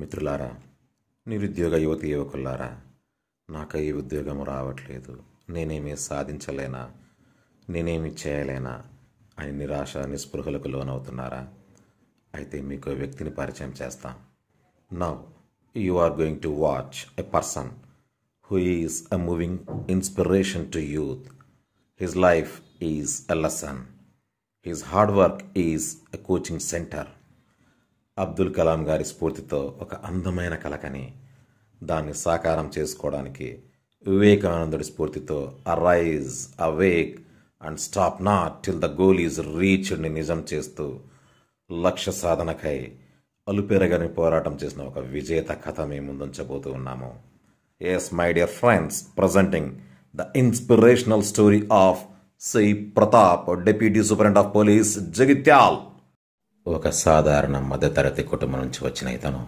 మిత్రులారా, నిరుద్యోగ యువతి యువకులారా, నాకు ఈ ఉద్యోగం రావట్లేదు, నేనేమీ సాధించలేనా, నేనేమి చేయలేనా అని నిరాశ నిస్పృహలకు లోనవుతున్నారా? అయితే మీకు వ్యక్తిని పరిచయం చేస్తాం. Now you are going to watch a person who is a moving inspiration to youth. His life is a lesson. His hard work is a coaching center. Abdul Kalam గారి స్ఫూర్తితో ఒక అందమైన కలకని దాన్ని సాకారం చేసుకోవడానికి వివేకానందుడి స్ఫూర్తితో arise, awake and stop not till the goal is రీచ్డ్ని నిజం చేస్తూ లక్ష్య సాధనకై అలుపెరగని పోరాటం చేసిన ఒక విజేత కథ మేము ముందుంచబోతూ ఉన్నాము. Yes, my dear friends, presenting the inspirational story of Sri Pratap, Deputy Superintendent of Police, Jagityal. ఒక సాధారణ మధ్యతరగతి కుటుంబం నుంచి వచ్చిన ఇతను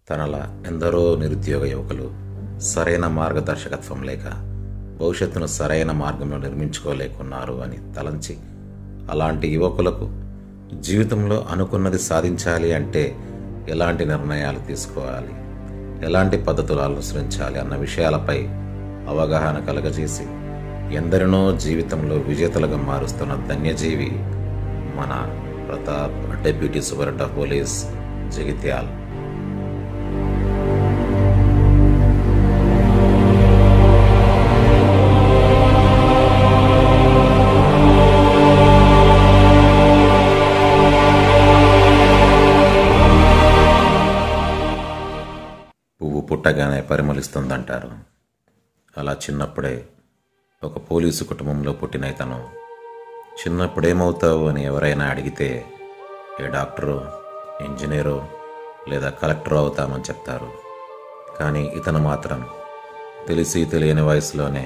తనలా ఎందరో నిరుద్యోగ యువకులు సరైన మార్గదర్శకత్వం లేక భవిష్యత్తును సరైన మార్గంలో నిర్మించుకోలేకున్నారు అని తలంచి, అలాంటి యువకులకు జీవితంలో అనుకున్నది సాధించాలి అంటే ఎలాంటి నిర్ణయాలు తీసుకోవాలి, ఎలాంటి పద్ధతులు అనుసరించాలి అన్న విషయాలపై అవగాహన కలగజేసి ఎందరినో జీవితంలో విజేతలుగా మారుస్తున్న ధన్యజీవి మన Pratap, deputy superintendent of police, Jagtial. పువ్వు పుట్టగానే పరిమళిస్తుందంటారు. అలా చిన్నప్పుడే ఒక పోలీసు కుటుంబంలో పుట్టిన ఇతను చిన్నప్పుడేమవుతావు అని ఎవరైనా అడిగితే ఏ డాక్టరో, ఇంజనీరో లేదా కలెక్టరో అవుతామని చెప్తారు. కానీ ఇతను మాత్రం తెలిసి తెలియని వయసులోనే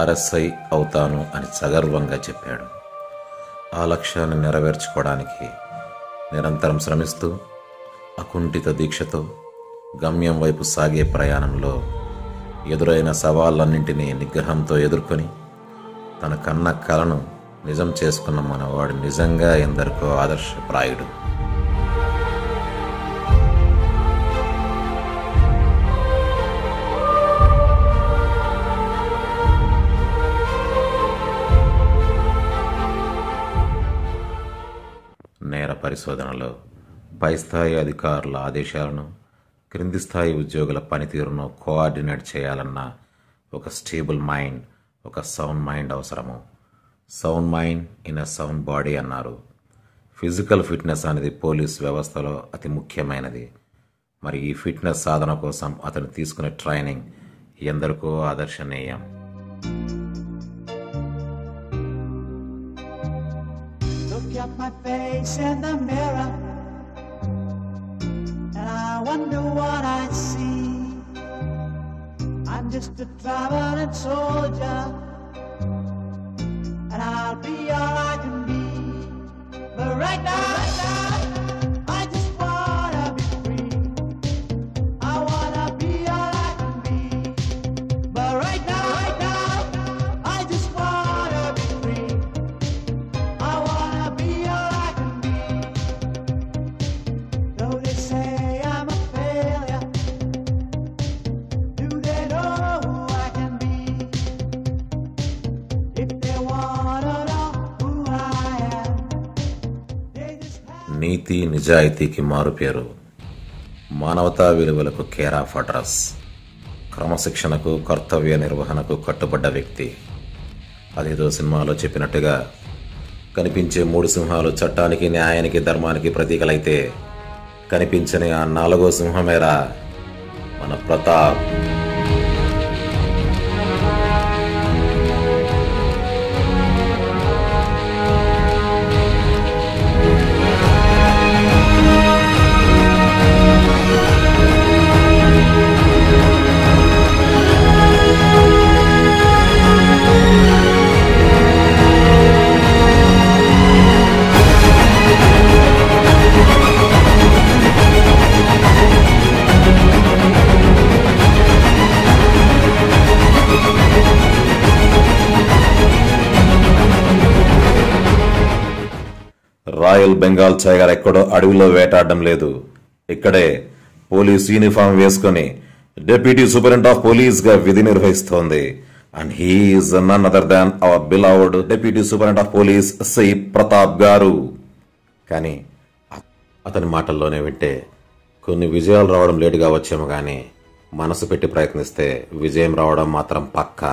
RSI అవుతాను అని సగర్వంగా చెప్పాడు. ఆ లక్ష్యాన్ని నెరవేర్చుకోవడానికి నిరంతరం శ్రమిస్తూ అకుంఠిత దీక్షతో గమ్యం వైపు సాగే ప్రయాణంలో ఎదురైన సవాళ్ళన్నింటినీ నిగ్రహంతో ఎదుర్కొని తన కన్న కలను నిజం చేసుకున్న మనవాడు నిజంగా ఎందరికో ఆదర్శప్రాయుడు. నేర పరిశోధనలో పై స్థాయి అధికారుల ఆదేశాలను క్రింది స్థాయి ఉద్యోగుల పనితీరును కోఆర్డినేట్ చేయాలన్న ఒక స్టేబుల్ మైండ్, ఒక సౌండ్ మైండ్ అవసరము. Sound mind in a sound body అన్నారు. ఫిజికల్ ఫిట్నెస్ అనేది పోలీస్ వ్యవస్థలో అతి ముఖ్యమైనది. మరి ఈ ఫిట్నెస్ సాధన కోసం అతను తీసుకునే ట్రైనింగ్ ఎందరికో ఆదర్శనీయం. Look at my face in the mirror, and I wonder what I see. I'm just a traveling soldier, and I'll be all I can be. But right now, I just wanna be free. I wanna be all I can be. But right now, I just wanna be free. I wanna be all I can be. Though they say I'm a failure, do they know who I can be? If they wanna know who I am, they just have. నీతి నిజాయితీకి మారుపేరు, మానవతా విలువలకు care of address, క్రమశిక్షణకు కర్తవ్య నిర్వహణకు కట్టుబడ్డ వ్యక్తి. అదేదో సినిమాలో చెప్పినట్టుగా కనిపించే 3 సింహాలు చట్టానికి, న్యాయానికి, ధర్మానికి ప్రతీకలైతే కనిపించని ఆ 4వ సింహమేరా మన ప్రతాప్. రాయల్ బెంగాల్ టైగర్ ఎక్కడో అడవిలో వేటాడడం లేదు, ఇక్కడే పోలీస్ యూనిఫామ్ వేసుకుని డిప్యూటీ సూపరింటెండెంట్ ఆఫ్ పోలీస్ గా విధి నిర్వహిస్తోంది. And he is none other than our beloved deputy superintendent of police C Pratap గారు. కానీ అతని మాటల్లోనే వింటే కొన్ని విజయాలు రావడం లేటుగా వచ్చేమో కానీ మనసు పెట్టి ప్రయత్నిస్తే విజయం రావడం మాత్రం పక్కా.